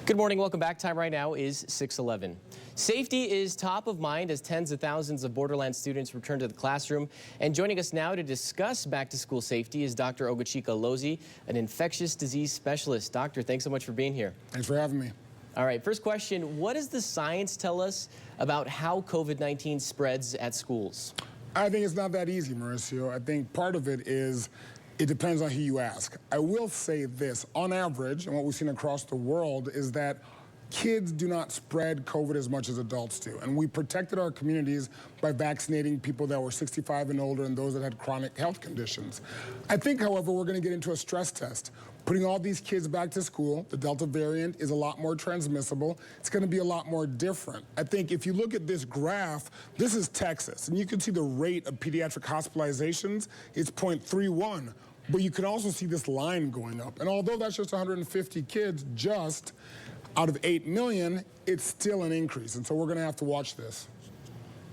Good morning. Welcome back. Time right now is 6:11. Safety is top of mind as tens of thousands of Borderlands students return to the classroom. And joining us now to discuss back-to-school safety is Dr. Ogachika Lozi, an infectious disease specialist. Doctor, thanks so much for being here. Thanks for having me. All right, first question. What does the science tell us about how COVID-19 spreads at schools? I think it's not that easy, Mauricio. I think part of it is it depends on who you ask. I will say this, on average, and what we've seen across the world is that kids do not spread COVID as much as adults do. And we protected our communities by vaccinating people that were 65 and older and those that had chronic health conditions. I think, however, we're going to get into a stress test. Putting all these kids back to school, the Delta variant is a lot more transmissible. It's going to be a lot more different. I think if you look at this graph, this is Texas, and you can see the rate of pediatric hospitalizations. It's 0.31. But you can also see this line going up. And although that's just 150 kids just out of 8 million, it's still an increase. And so we're going to have to watch this.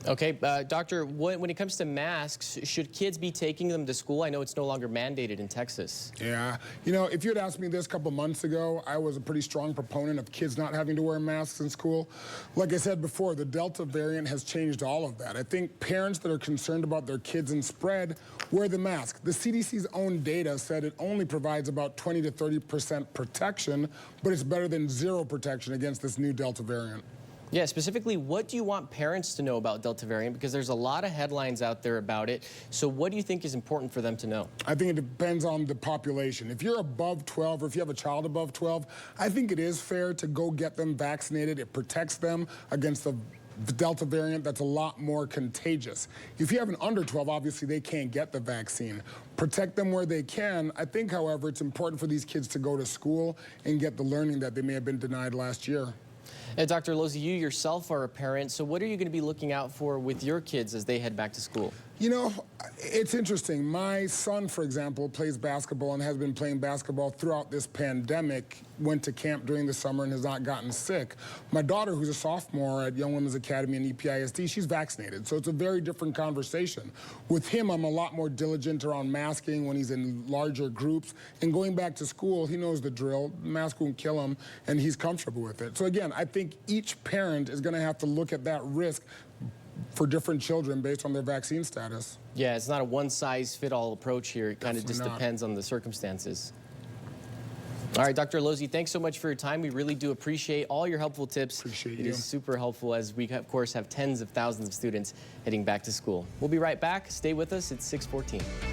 Okay, Doctor, when it comes to masks, should kids be taking them to school? I know it's no longer mandated in Texas. Yeah, you know, if you had asked me this a couple months ago, I was a pretty strong proponent of kids not having to wear masks in school. Like I said before, the Delta variant has changed all of that. I think parents that are concerned about their kids and spread, wear the mask. The CDC's own data said it only provides about 20 to 30% protection, but it's better than zero protection against this new Delta variant. Yeah, specifically, what do you want parents to know about Delta variant? Because there's a lot of headlines out there about it. So what do you think is important for them to know? I think it depends on the population. If you're above 12 or if you have a child above 12, I think it is fair to go get them vaccinated. It protects them against the Delta variant that's a lot more contagious. If you have an under 12, obviously they can't get the vaccine. Protect them where they can. I think, however, it's important for these kids to go to school and get the learning that they may have been denied last year. Dr. Lozi, you yourself are a parent, so what are you going to be looking out for with your kids as they head back to school? You know, it's interesting. My son, for example, plays basketball and has been playing basketball throughout this pandemic, went to camp during the summer and has not gotten sick. My daughter, who's a sophomore at Young Women's Academy and EPISD, she's vaccinated, so it's a very different conversation. With him, I'm a lot more diligent around masking when he's in larger groups, and going back to school, he knows the drill. The mask won't kill him, and he's comfortable with it. So again, I think each parent is going to have to look at that risk for different children based on their vaccine status. Yeah, it's not a one-size-fit-all approach here. It kind of just depends on the circumstances. All right, Dr. Lozi, thanks so much for your time. We really do appreciate all your helpful tips. Appreciate you. It is super helpful as we, of course, have tens of thousands of students heading back to school. We'll be right back. Stay with us. It's 6:14.